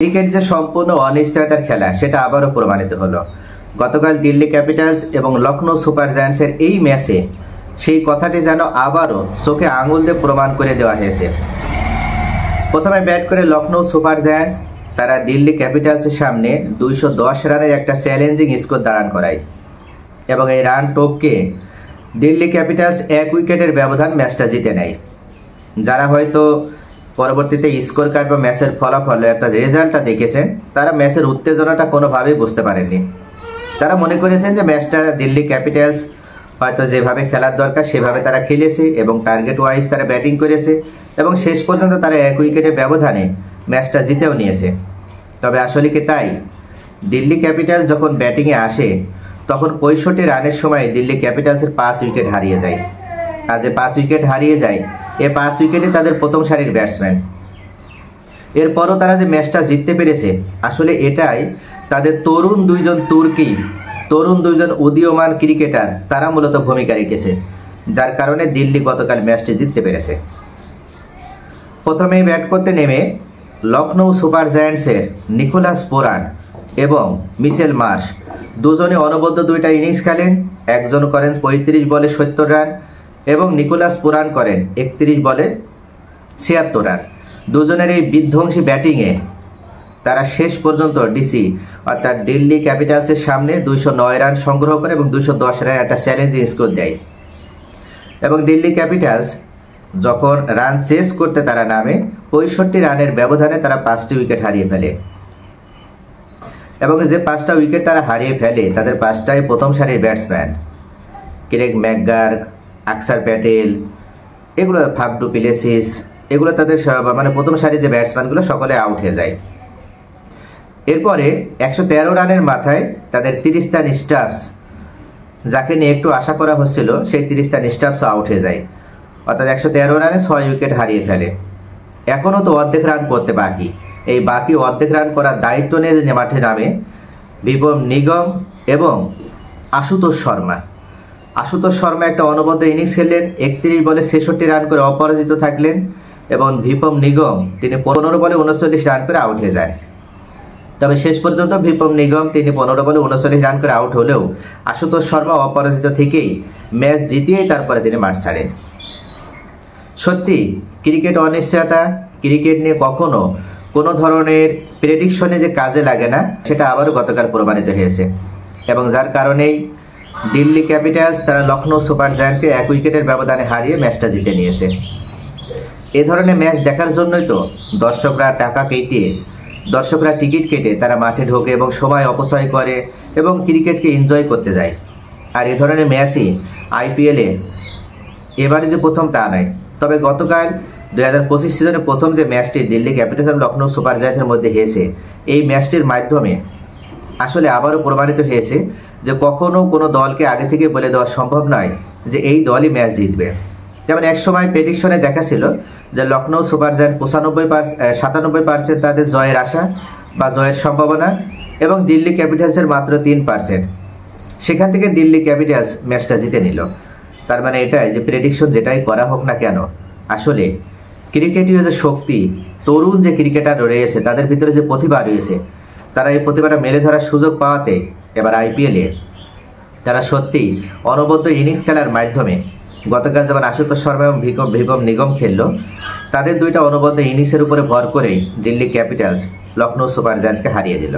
Cricket যে সম্পূর্ণ অনিশ্চয়তার খেলা সেটা আবারও প্রমাণিত হলো। গতকাল দিল্লি ক্যাপিটালস এবং লখনৌ সুপার জায়ান্টসের এই ম্যাচে সেই কথাটি যেন আবারও চোখে আঙুল দিয়ে প্রমাণ করে দেওয়া হয়েছে। প্রথমে ব্যাট করে লখনৌ সুপার জায়ান্টস তারা দিল্লি ক্যাপিটালসের সামনে 210 রানের একটা চ্যালেঞ্জিং স্কোর দাঁড়ান করায় এবং এই রান টপকে দিল্লি ক্যাপিটালস 1 উইকেটের ব্যবধান ম্যাচটা জিতে নেয়। যারা হয়তো পরবর্তীতে স্কোর কার্ড বা ম্যাচের ফলাফল একটা রেজাল্টটা দেখেছেন তারা ম্যাচের উত্তেজনাটা কোনোভাবেই বুঝতে পারেননি। তারা মনে করেছেন যে ম্যাচটা দিল্লি ক্যাপিটালস হয়তো যেভাবে খেলার দরকার সেভাবে তারা খেলেছে এবং টার্গেট ওয়াইজ তারা ব্যাটিং করেছে এবং শেষ পর্যন্ত তারা 1 উইকেটের ব্যবধানে ম্যাচটা জিতেও নিয়েছে। তবে আসলে কি তাই? দিল্লি ক্যাপিটালস যখন ব্যাটিংয়ে আসে তখন 65 রানের সময় দিল্লি ক্যাপিটালসের 5 উইকেট হারিয়ে যায়। আর যে 5 উইকেট হারিয়ে যায় এই 5 উইকেটে তাদের প্রথম সারির ব্যাটসম্যান। এরপরও তারা যে ম্যাচটা জিততে পেরেছে আসলে এটাই তাদের তরুণ দুইজন উদীয়মান ক্রিকেটার তারা মূলত ভূমিকা রেখেছে, যার কারণে দিল্লি গতকাল ম্যাচটি জিততে পেরেছে। প্রথমেই ব্যাট করতে নেমে লখনৌ সুপার জায়ান্টসের নিকোলাস পুরান এবং মিচেল মার্শ দুজনে অনবদ্য 2টা ইনিংস খেলেন। একজন করেন 35 বলে 70 রান এবং নিকোলাস পুরান করেন 31 বলে 76 রান। দুজনের এই বিধ্বংসী ব্যাটিংয়ে তারা শেষ পর্যন্ত ডিসি অর্থাৎ দিল্লি ক্যাপিটালসের সামনে 209 রান সংগ্রহ করে এবং 210 রানের একটা চ্যালেঞ্জিং স্কোর দেয় এবং দিল্লি ক্যাপিটালস যখন রান চেস করতে তারা নামে 65 রানের ব্যবধানে তারা 5টি উইকেট হারিয়ে ফেলে এবং যে 5টা উইকেট তারা হারিয়ে ফেলে তাদের 5টাই প্রথম সারির ব্যাটসম্যান। ক্রেগ ম্যাকগার্ক, আকসার প্যাটেল, এগুলো ফাফ ডু প্লেসিস, এগুলো তাদের মানে প্রথম সারির যে ব্যাটসম্যানগুলো সকলে আউট হয়ে যায়। এরপরে 113 রানের মাথায় তাদের 30 রান স্টাফস, যাকে নিয়ে একটু আশা করা হচ্ছিল, সেই 30 রান স্টাফস আউট হয়ে যায়। অর্থাৎ 113 রানে 6 উইকেট হারিয়ে ফেলে। এখনও তো অর্ধেক রান করতে বাকি। এই বাকি অর্ধেক রান করার দায়িত্ব নিয়ে যে মাঠে নামে বিপম নিগম এবং আশুতোষ শর্মা একটা অনবদ্য ইনিংস খেললেন। 31 বলে 66 রান করে অপরাজিত থাকলেন এবং ভিপম নিগম তিনি 15 বলে 39 রান করে আউট হয়ে যান। তবে শেষ পর্যন্ত ভিপম নিগম তিনি 15 বলে 39 রান করে আউট হলেও আশুতোষ শর্মা অপরাজিত থেকেই ম্যাচ জিতিয়েই তারপরে তিনি মাঠ ছাড়েন। সত্যি ক্রিকেট অনিশ্চয়তা, ক্রিকেট নিয়ে কখনো কোনো ধরনের প্রেডিকশনে যে কাজে লাগে না সেটা আবারও গতকাল প্রমাণিত হয়েছে এবং যার কারণেই দিল্লি ক্যাপিটালস তারা লখনৌ সুপার জায়ান্টকে 1 উইকেটের ব্যবধানে হারিয়ে ম্যাচটা জিতে নিয়েছে। এ ধরনের ম্যাচ দেখার জন্যই তো দর্শকরা টিকিট কেটে তারা মাঠে ঢোকে এবং সময় অপচয় করে এবং ক্রিকেটকে এনজয় করতে যায়। আর এ ধরনের ম্যাচই আইপিএলে এবারে যে প্রথম তা নয়, তবে গতকাল 2025 সিজনের প্রথম যে ম্যাচটি দিল্লি ক্যাপিটালস এবং লখনৌ সুপার জায়ান্টসের মধ্যে হয়েছে এই ম্যাচটির মাধ্যমে আসলে আবারও প্রমাণিত হয়েছে যে কখনও কোনো দলকে আগে থেকে বলে দেওয়া সম্ভব নয় যে এই দলই ম্যাচ জিতবে। যেমন এক সময় প্রেডিকশনে দেখা ছিল যে লখনৌ সুপার জায়ান্ট 97% তাদের জয়ের আশা বা জয়ের সম্ভাবনা এবং দিল্লি ক্যাপিটালসের মাত্র 3%। সেখান থেকে দিল্লি ক্যাপিটালস ম্যাচটা জিতে নিল। তার মানে এটাই যে প্রেডিকশন যেটাই করা হোক না কেন আসলে ক্রিকেটীয় যে শক্তি, তরুণ যে ক্রিকেটার রয়েছে তাদের ভিতরে যে প্রতিভা রয়েছে তারা এই প্রতিভাটা মেলে ধরার সুযোগ পাওয়াতে এবার আইপিএলে তারা সত্যি অনবদ্য ইনিংস খেলার মাধ্যমে গতকাল যেমন আশুতোষ শর্মা এবং ভিপম নিগম খেললো তাদের 2টা অনবদ্য ইনিংসের উপরে ভর করেই দিল্লি ক্যাপিটালস লখনৌ সুপার জায়ান্টসকে হারিয়ে দিল।